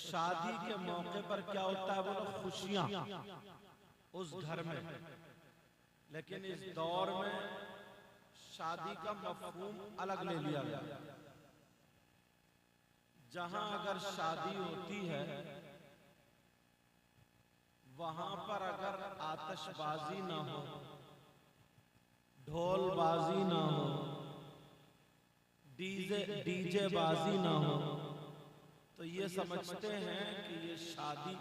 शादी के मौके पर क्या होता है, बोलो खुशियां उस घर में। लेकिन इस दौर में शादी का मफहूम अलग ले लिया गया। जहां अगर शादी होती है वहां पर अगर आतिशबाजी ना हो, ढोलबाजी ना हो, डीजे बाजी ना हो, तो ये समझते हैं कि ये शादी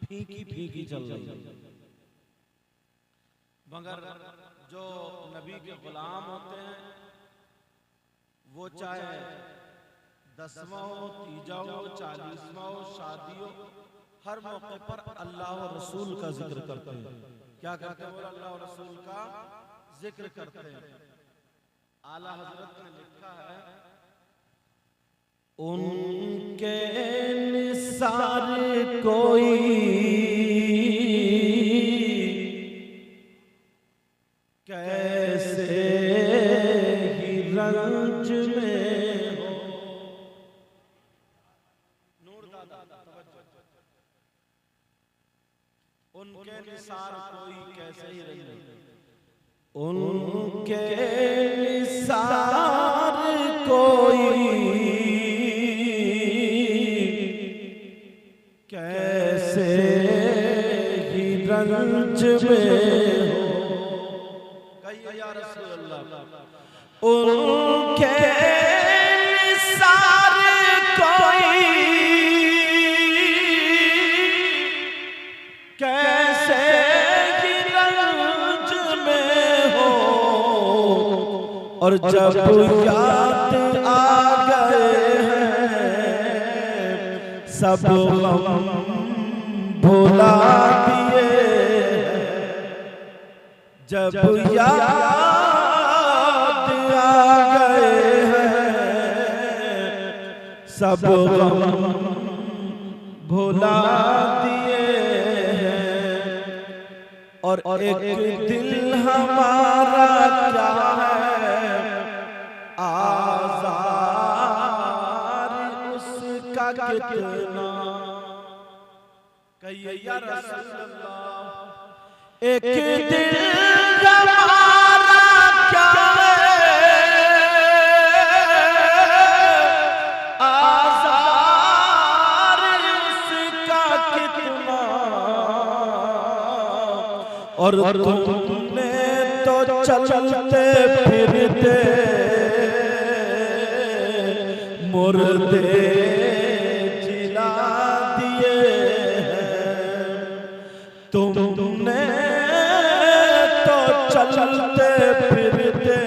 फीकी फीकी चल रही है। मगर जो नबी के गुलाम होते हैं वो चाहे 10वां हो, 3जा हो, 40वां हो, शादी हो, हर मौके पर अल्लाह और रसूल का जिक्र करते हैं। क्या करते हैं? वो अल्लाह और रसूल का जिक्र करते हैं। आला हजरत ने लिखा है, उनके निसार कोई कैसे ही रंज में हो। नूर दादा, उनके निसार कोई कैसे ही रंज में, उनके निसार कोई कैसे ही रंज में हो। कहिए या रसूल अल्लाह, उनके निसार कोई कैसे ही रंज में हो। और जब याद आ गए हैं सब गम भुला दिए, जब याद आ गए हैं सब गम भुला दिए हैं। और एक दिल हमारा क्या है आज़ार उसका कितना। कहिए या रसूल अल्लाह, एक दिल हमारा क्या है आज़ार उसका कितना। और तुमने तो चलते फिरते मुर्दे जिला दिए हैं। तुमने तो चलते फिरते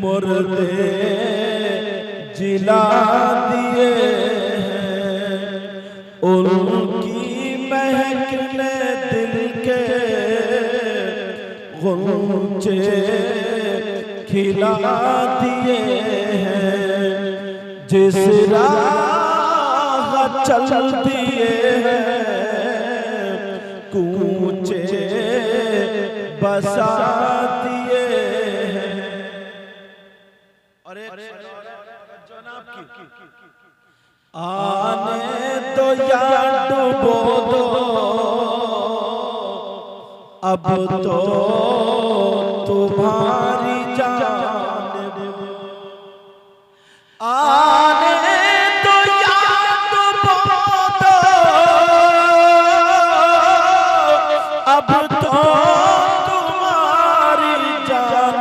मुर्दे जिला दिए हैं। उनकी महकने दिल के गुंचे खिला दिए हैं। जिस राह चल दिए हैं कूचे बसा दिए हैं। अरे जनाब की आने तो या डुबो दो, अब तो तुम्हारी जान। आने तो या डुबो दो, अब तो तुम्हारी जान।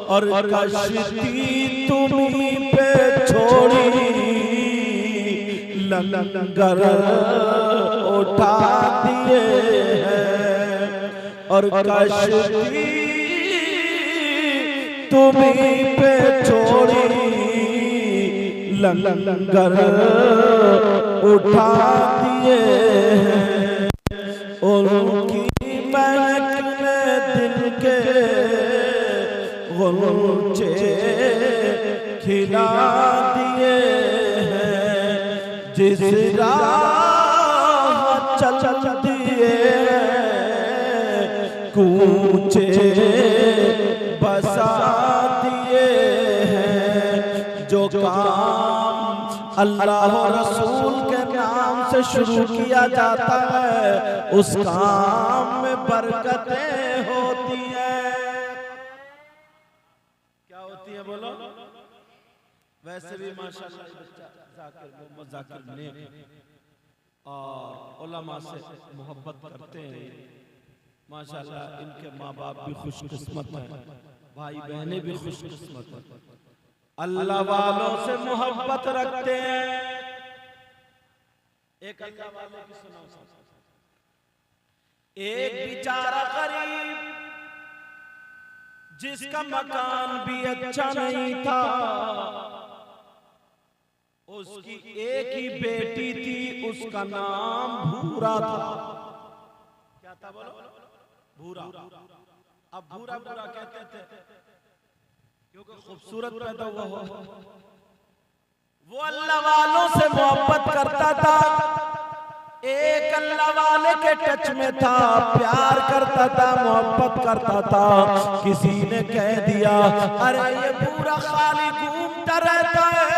और कश्ती तुम्हीं पे छोड़ी लंगर उठा दिए हैं। और कश्ती तुम्हीं पे छोड़ी लंगर उठा दिए हैं। उनकी महकने दिल के गुंचे खिला दिए हैं। जिस राह चल दिए कूचे बसा दिए हैं। जो काम अल्लाह और रसूल के नाम से शुरू किया जाता है उस काम में बरकतें होती हैं। क्या होती है बोलो? वैसे भी माशाअल्लाह बच्चा जाकिर मोहम्मद जाकिर नेक और उलमा से मोहब्बत करते हैं माशाअल्लाह। इनके माँ बाप भी खुशकिस्मत हैं, भाई बहनें भी खुशकिस्मत हैं, अल्लाह वालों से मोहब्बत रखते हैं। एक अल्लाह वाले की सुनाओ। एक बेचारा गरीब जिसका मकान भी अच्छा नहीं था, उसकी एक ही बेटी थी, उसका नाम भूरा था। क्या था बोलो? भूरा। अब भूरा भूरा कहते थे क्योंकि खूबसूरत पैदा हुआ हो। वो अल्लाह वालों से मोहब्बत करता था, एक अल्लाह वाले के टच में था, प्यार करता था, मोहब्बत करता था। किसी ने कह दिया अरे ये पूरा खाली घूमता रहता है,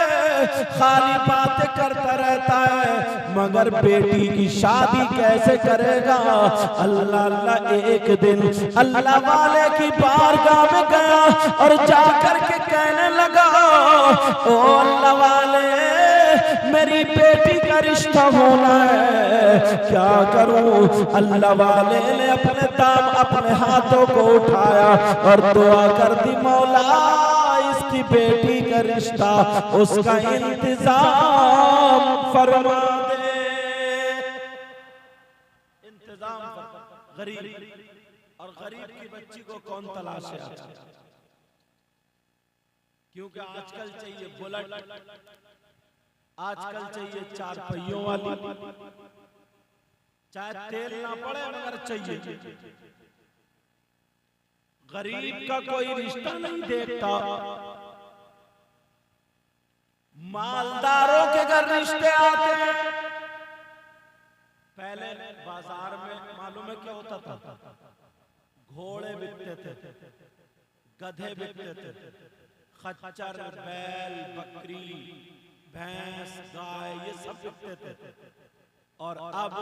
खाली बातें करता रहता है, मगर बेटी की शादी कैसे करेगा? अल्लाह अल्लाह एक दिन अल्लाह वाले की बारगाह में गया और जाकर के कहने लगा ओ अल्लाह वाले, मेरी बेटी का रिश्ता होना है, क्या करूं? अल्लाह वाले ने अपने दाम अपने हाथों को उठाया और दुआ कर दी, मौला इसकी बेटी का रिश्ता उसका इंतजाम फरमा दे। इंतजाम गरीब, और गरीब की बच्ची को कौन तलाशे? क्योंकि आजकल चाहिए बुलेट, आजकल चाहिए 4 पहियों वाली, चाहे तेल ना पड़े मगर चाहिए। गरीब का कोई रिश्ता नहीं देखता, मालदारों के घर रिश्ते आते हैं। पहले बाजार में मालूम है क्या होता था? घोड़े बिकते थे, गधे बिकते थे, खच्चर, बैल, बकरी, भैंस, गाय, ये सब बिकते थे। और अब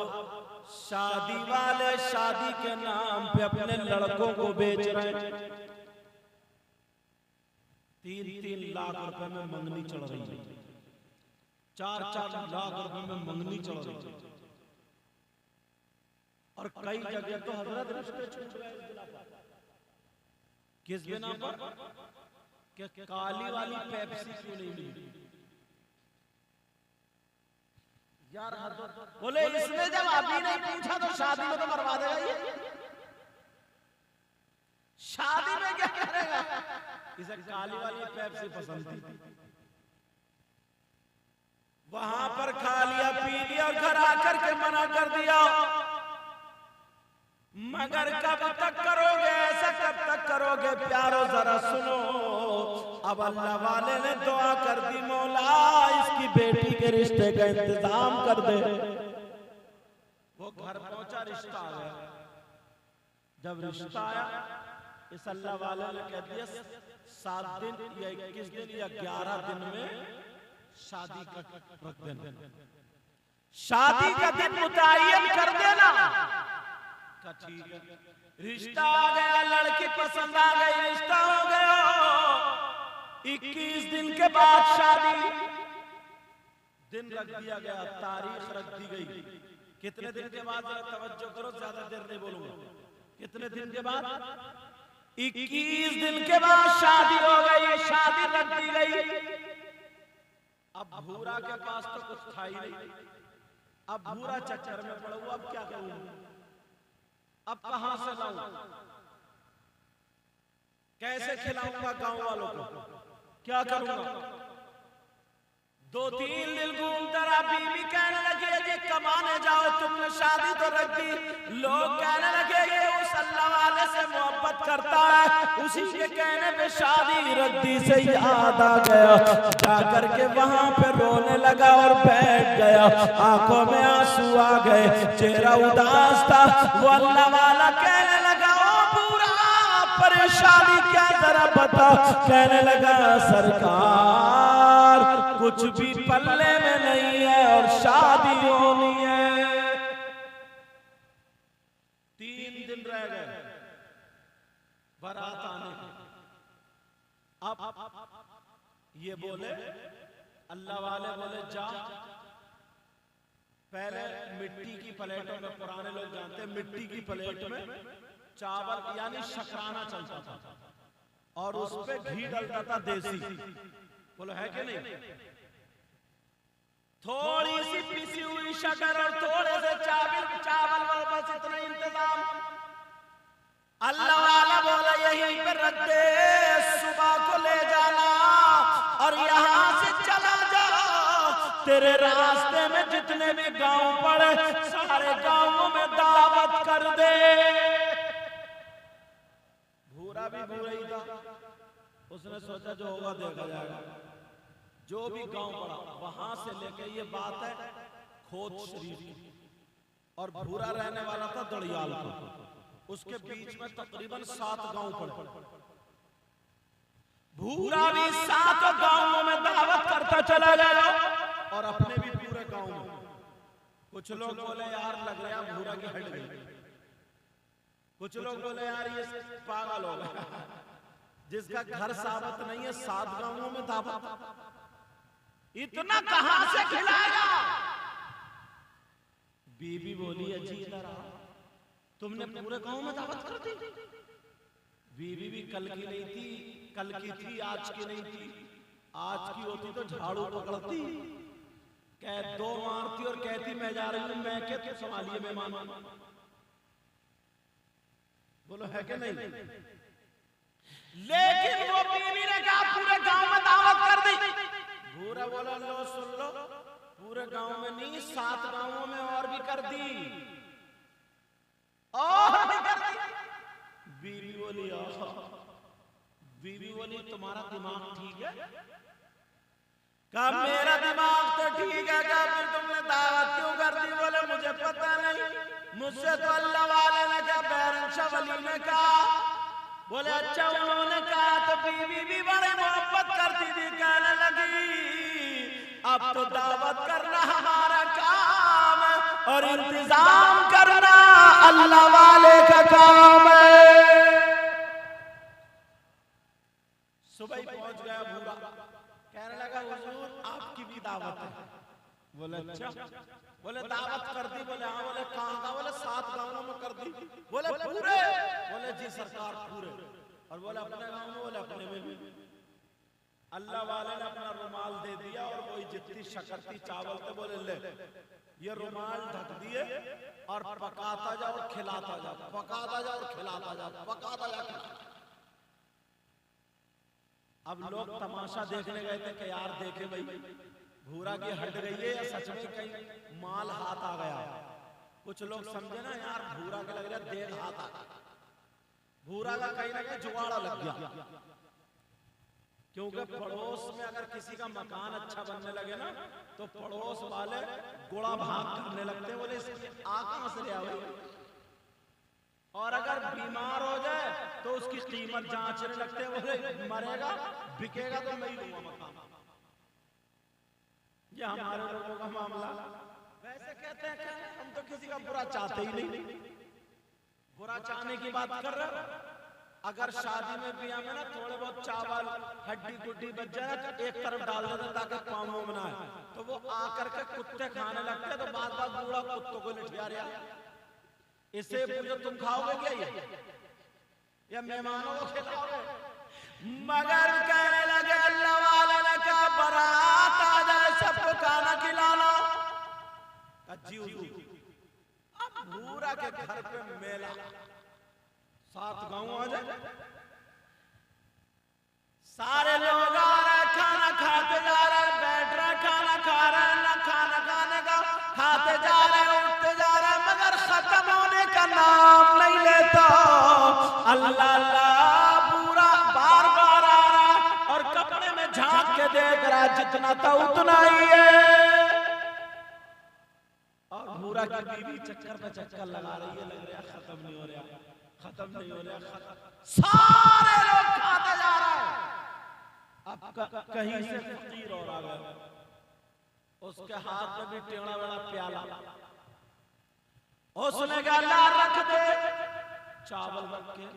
शादी वाले शादी के नाम पे अपने लड़कों को बेच रहे हैं। 3-3 लाख रुपए में मंगनी चढ़ रही है, 4-4 लाख रुपए में मंगनी चढ़ रही है। और कई जगह तो हजरत रिश्ते छूट गए। किस बिना पर? कि काली वाली पेप्सी क्यों नहीं मिली? यार बोले इसने जब अभी नहीं पूछा तो शादी में तो मरवा देगा ये। शादी में क्या करेगा? इसे काली वाली पेप्सी पसंद थी, वहां पर खा लिया, पी लिया और घर आकर के मना कर दिया। मगर कब तक करोगे ऐसा? कब तक करोगे? प्यारो जरा सुनो, अब अल्लाह वाले ने दुआ कर दी, मौला इसकी बेटी के रिश्ते का इंतजाम कर दे। वो घर पहुंचा, रिश्ता आ गया। जब रिश्ता आया, इस अल्लाह वाले ने कह दिया 7 दिन या 21 दिन या 11 दिन में शादी का रख देना, शादी का दिन मुतय्यन कर देना। ठीक है, रिश्ता आ गया, लड़की पसंद आ गई, रिश्ता हो गया। 21 दिन के बाद शादी, दिन रख दिया गया, तारीख रख दी गई। कितने दिन के बाद? जरा तवज्जो करो, ज्यादा देर नहीं बोलूंगा। कितने दिन के बाद? 21 दिन के बाद शादी हो गई, शादी रख दी गई। अब भूरा के पास तो कुछ था ही नहीं, अब भूरा चक्कर में पड़ा हुआ, अब क्या करूं? अब कहां से लाऊं? कैसे खिलाऊंगा गांव वालों को? क्या करूंगा? 2-3 दिन घूमता रहा, बीवी कहने लगी जी कमाने जाओ, तुमने शादी तो रख दी। लोग कहने लगे ये उस अल्लाह वाले से मोहब्बत करता है, उसी के कहने पे शादी रख दी। से याद आ गया, जाकर के वहां पे रोने लगा और बैठ गया। आंखों में आंसू आ गए, चेहरा उदास था। वो अल्लाह वाला कहने लगा ओ पूरा परेशानी क्या जरा बता। कहने लगा सरकार कुछ भी पल्ले में नहीं है और शादी होनी है। 3 दिन रह गए बारात आने के। अब ये बोले अल्लाह वाले बोले जा पहले मिट्टी की प्लेटों में, पुराने लोग जानते हैं मिट्टी की प्लेट में चावल यानी शकराना चलता था और उस पे घी डलता था देसी। बोलो है कि नहीं? थोड़ी सी पिसी हुई शक्कर और थोड़े से चावल बस इतना इंतजाम। अल्लाह वाला बोला यहीं पे रख दे, सुबह को ले जाना और यहां से चला जा। तेरे रास्ते में जितने भी गांव पड़े सारे गांवों में दावत कर दे। भूरा भी भूरा ही था, उसने सोचा जो होगा देखा जाएगा। जो भी गांव पड़ा वहां से लेके, ये बात है खोत शरीफ की, और भूरा रहने वाला था दड़ियाल को। उसके बीच में तकरीबन 7 गांव पड़े। भूरा भी 7 गांवों में दावत करता चला गया और अपने भी पूरे गांव में। कुछ लोग बोले यार लग रहा भूरा की हट गई, कुछ लोग बोले यार ये पागल हो गया, जिसका घर साबत नहीं है 7 गांवों में दावत, इतना कहां से खिलाएगा। बीबी बोली अजी इधर आओ, तुमने पूरे गांव में दावत कर दी। बीवी भी कल की नहीं थी, कल की थी आज की नहीं थी। आज की होती तो झाड़ू पकड़ती, कह 2 मारती और कहती मैं जा रही हूं, मैं क्या तू संभालिए मेहमान। बोलो है कि नहीं? लेकिन वो बीवी ने कहा पूरे गांव में दावत कर दी। भूरा बोला लो सुन लो, पूरे गांव में नहीं 7 गांवों में और भी कर दी, और भी कर दी। बीवी बोली तुम्हारा दिमाग ठीक है? कहा मेरा दिमाग तो ठीक है। कहा फिर तुमने दावत क्यों कर दी? बोले मुझे पता नहीं, मुझसे तो अल्लाह वाले ने कहा, बैरन शाह वली ने कहा। बोले अच्छा उन्होंने कहा तो बीवी भी बड़े मोहब्बत करती थी। कहने लगी अब तो दावत करना हमारा काम है और इंतजाम करना अल्लाह वाले का काम है। सुबह पहुंच गया भूरा, कहने लगा हुजूर आपकी भी दावत है। बोले अच्छा, बोले दावत कर दी? बोले हाँ। बोले कहां का? बोले 7 गांवों में कर दी। बोले पूरे? बोले जी सरकार पूरे। और बोले अपने गांव में? बोले अपने में भी। अल्लाह वाले ने अपना रुमाल दे दिया और वही जितनी शक्कर थी चावल थे, बोले ले ये रुमाल ढक दिए और पकाता जाओ और खिलाता जाओ, पकाता जाओ और खिलाता जाओ, पकाता जाओ। अब लोग तमाशा देखने गए थे कि यार देखे भाई भूरा की हट गई है या सच में कहीं माल हाथ आ गया। कुछ लोग समझे ना यार भूरा के लग रहा देर हाथ आ गया, भूरा का कहीं ना कहीं जुगाड़ा लग गया। क्योंकि पड़ोस में अगर किसी का मकान अच्छा बनने लगे ना तो पड़ोस वाले गुड़ा भाग करने लगते हैं, बोले इसकी आंख कहां से ले आए। और अगर बीमार हो जाए तो उसकी कीमत जांचने लगते हैं, बोले मरेगा बिकेगा तो मैं ही लूंगा मकान। ये हमारे लोगों का मामला। वैसे कहते हैं हम तो किसी का बुरा चाहते ही नहीं, बुरा चाहने की बात कर रहे। अगर शादी में बिया में ना थोड़े बहुत चावल हड्डी गुड्डी बच जाए तो एक तरफ डाल देते ताकि पाँव में आए, तो वो आकर के कुत्ते खाने लगते तो बात बात बूढ़ा कुत्तों को लिठिया रहा। इसे पूछो तुम खाओगे क्या ये या मेहमानों को खिलाओगे? मगर कहने लगे अल्लाह वाले ने कहा बारात आ जाए सबको खाना खिलाना। अब भूरा के घर पे मेला, 7 गांव आ जाए, सारे लोग आ रहे खाना खाते जा रहे, बैठ रहे खाना खा रहे, ना खाना खाने का खाते जा रहे, उठते जा रहे, मगर खत्म होने का नाम नहीं लेता। अल्लाह अल्लाह पूरा बार बार आ रहा और कपड़े में झांक के देख रहा, जितना था उतना ही है। और भूरा की बीवी चक्कर पे चक्कर लगा रही है, लग रहा खत्म नहीं हो रहा, खत्म नहीं हो रहा, सारे लोग खाते जा रहे हैं। अब कहीं से फकीर और आ गया, उसके हाथ में भी टेढ़ा बड़ा प्याला, उसने कहा ला रख दे, चावल रख के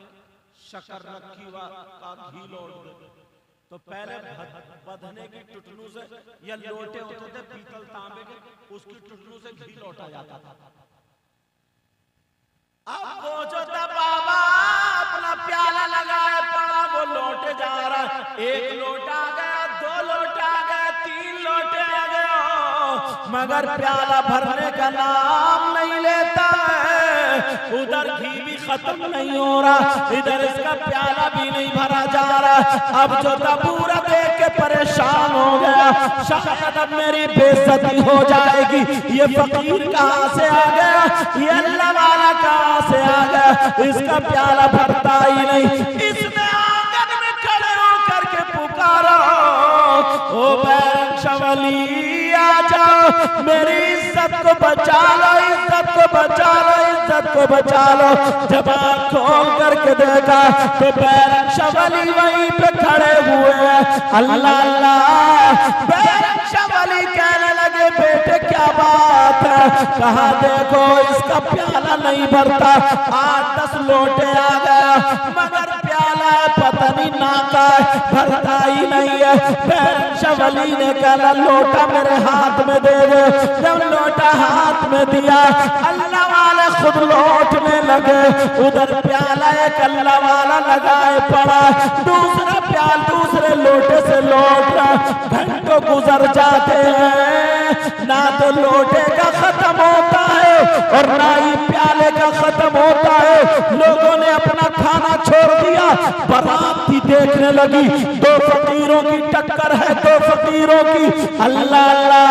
शक्कर रखी का घी लौट दे। तो पहले बधने की टुटनू से या लोटे होते थे पीतल तांबे के, उसकी टुटनू से घी लौटा जाता था। अब वो जो था बाबा अपना प्याला लगाए पड़ा, वो लौटे जा रहा है, एक लोटा आ गया, दो लोटा आ गया, तीन लोटे आ गया, मगर प्याला भरने का नाम नहीं लेता है। उधर घी भी खत्म नहीं हो रहा, इधर इसका प्याला भी नहीं भरा जा रहा। अब जो था पूरा देख के परेशान हो गया, शायद अब मेरी बेइज्जती हो जाएगी, ये फकीर कहां से आ गया, ये अल्लाह वाला कहां से आ गया, इसका प्याला भरता ही नहीं। इसने आंगन में खड़े होकर के पुकारा, ओ बैरंशवली आ जाओ, मेरी इज्जत को बचा लो, इज्जत को बचा लो, इज्जत को बचा लो। जब आँख खोल करके देखा तो बैरंशवली वहीं पे खड़े हुए हैं। अल्लाह अल्लाह, बैरंशवली कहने लगे बेटे क्या बात है, कहा देखो इसका प्याला नहीं भरता, 8-10 लोटे आ गया, मगर प्याला पता नहीं नाका भरता ही नहीं है। बैरंशवली ने कहा लोटा मेरे हाथ में दे दे। जब लोटा हाथ में दिया, अल्लाह वाले खुद लौटने लगे, उधर प्याला एक अल्लाह वाला लगाए पड़ा, दूसरा प्याल दूसरे लोटे से लौट रहा। घंटों गुजर जाते हैं, ना तो लोटे का खत्म होता है और ना ही प्याले का खत्म होता है। लोगों ने अपना खाना छोड़ दिया, बारात थी देखने लगी, दो फकीरों की टक्कर है, दो फकीरों की। अल्लाह अल्लाह,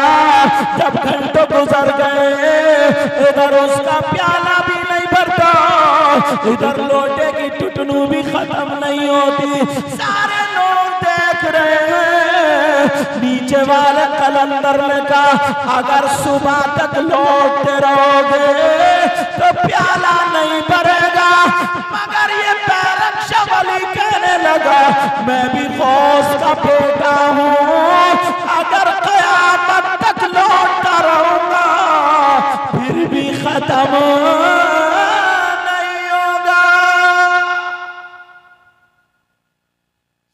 जब घंटों गुजर गए, इधर उसका प्याला भी नहीं भरता, इधर लोटे की टुटनू भी खत्म नहीं होती। सारे लोग देख रहे हैं। नीचे वाले कलंदर ने कहा अगर सुबह तक लौटते रहोगे तो प्याला नहीं भरेगा, मगर ये बैरंशवली कहने लगा मैं भी गौस का बेटा हूँ, अगर क़यामत तक लौटता रहूंगा फिर भी खत्म नहीं होगा।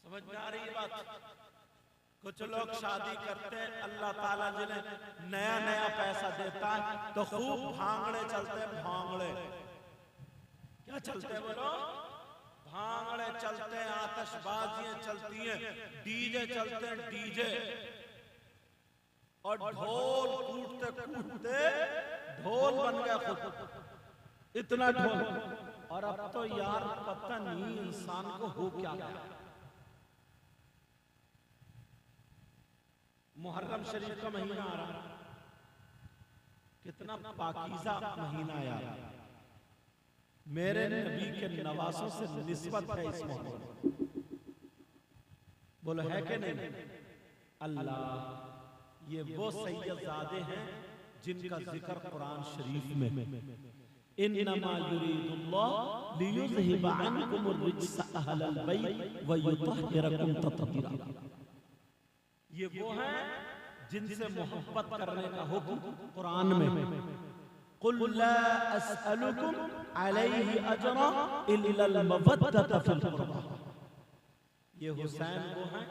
समझ में आ रही है बात? कुछ लोग शादी करते हैं, अल्लाह ताला जिन्हें नया नया पैसा देता है तो खूब भांगड़े चलते हैं, भांगड़े क्या चलते हैं बोलो, भांगड़े चलते हैं, आतिशबाजियां चलती हैं, डीजे चलते हैं, डीजे, और ढोल कूटते कूटते ढोल बन गया खुद, इतना ढोल। और अब तो यार पता नहीं इंसान को हो क्या गया। मुहर्रम शरीफ का महीना आ रहा, कितना पाकीज़ा महीना यार, मेरे नबी के नवासों से निस्बत है इस महीने, बोलो है कि नहीं? अल्लाह, ये वो सैयदजादे हैं जिनका जिक्र कुरान शरीफ में इन्नमा युरीदुल्लाह लियुज़हिबा अन्कुमुर रिज्सा अहलल बैत व युतहिरकुम तत्हीरा। ये वो हैं जिनसे मोहब्बत करने का हुक्म कुरान में, कुल ला अस्अलुकुम अलैहि अजरा इल्लल मवद्दत फिल कुर्बा। ये हुसैन वो हैं,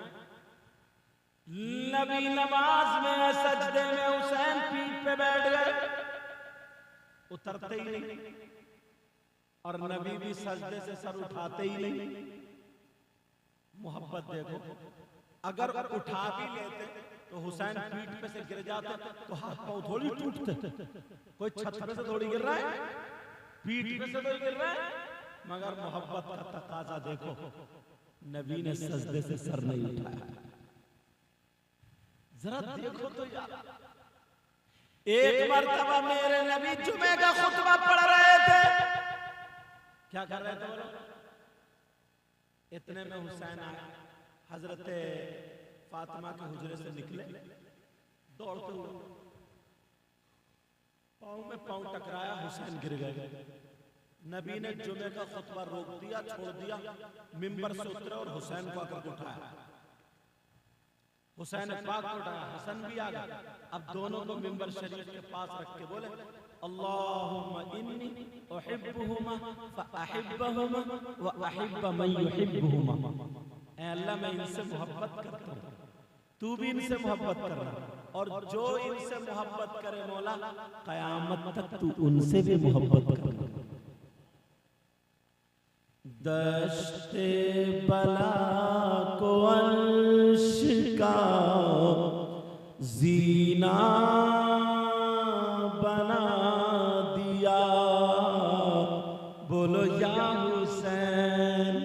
नबी नमाज में सजदे में हुसैन पीठ पे बैठ गए, उतरते ही नहीं, और नबी भी सजदे से सर उठाते ही नहीं। मोहब्बत देखो, अगर उठा भी लेते तो हुसैन पीठ पे से गिर जाते तो हाथ पांव थोड़ी टूटते, कोई छत पे से थोड़ी गिर रहा है, पीठ पे से थोड़ी गिर रहा है, मगर मोहब्बत का तकाजा देखो, नबी ने सजदे से सर नहीं उठाया। जरा देखो तो यार, एक मर्तबा मेरे नबी जुमे का खुतबा पढ़ रहे थे, क्या कर रहे थे बोलो, इतने में हुसैन आया, हजरत फातिमा के हुजरे से निकले दौड़ते हुए, पांव में पांव टकराया, हुसैन गिर गए। नबी ने जुमे का खुतबा रोक दिया, छोड़ दिया, मिंबर से उतरे और हुसैन को आकर उठाया। हुसैन पाक को उठाया, हसन भी आ गया। अब दोनों को मिंबर शरीफ के पास रख के बोले, अल्लाहुम्मा इन्नी उहिब्बुहुमा फअहिब्बहुमा व अहिब्ब मन युहिब्बुहुमा। ऐ अल्लाह, मैं इनसे मोहब्बत करता हूँ, तू भी इनसे मोहब्बत करना, और जो इनसे मोहब्बत करे मौला कयामत तक तू उनसे भी मोहब्बत करना। दश्ते बला को अर्श का जीना बना दिया, बोलो या हुसैन।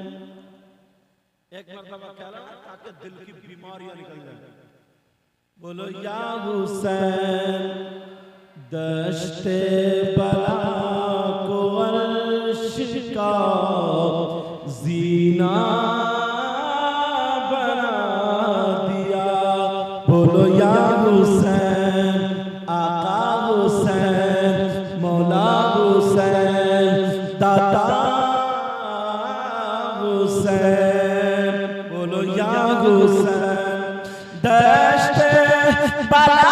एक मरतबा कह रहा ताकि दिल की बीमारियां निकल जाए, बोलो या हुसैन। दश्ते बला को अर्श का जीना बना दिया, बोलो या हुसैन। आका हुसैन, मौला हुसैन, दाता हुसैन, बोलो या हुसैन। दश्ते बला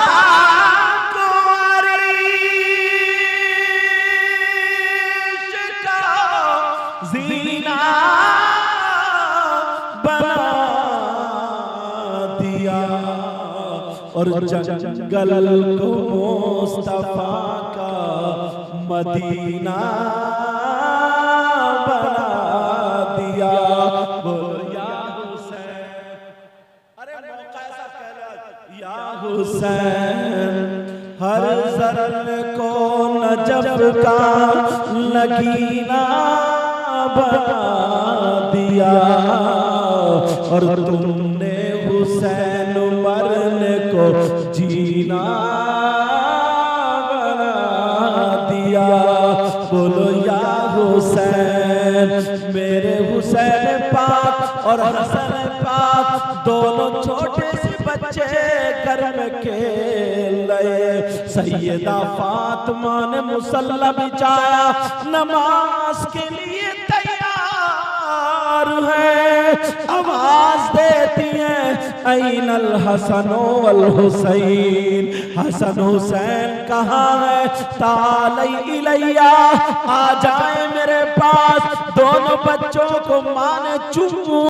जीना बना दिया, और जंगल को मुस्तफा का मदीना बना दिया, बोलो या हुसैन। अरे मौका ऐसा कहना, या हुसैन। हर जरन को नजफ का लगीना बना दिया, और तुमने हुसैन मरने को जीना बना दिया, बोलो या हुसैन। मेरे हुसैन पाक और हसन पाक दोनों छोटे से बच्चे घर में खेल रहे। सैयदा फातिमा ने मुसल्ला बिछाया, नमाज के लिए तैयार है। आवाज देती है, ऐनल हसन वल हुसैन। हसन हुसैन कहाँ है? तालै इलैया, आ जाए मेरे पास। दोनों बच्चों को मां ने चुम्मा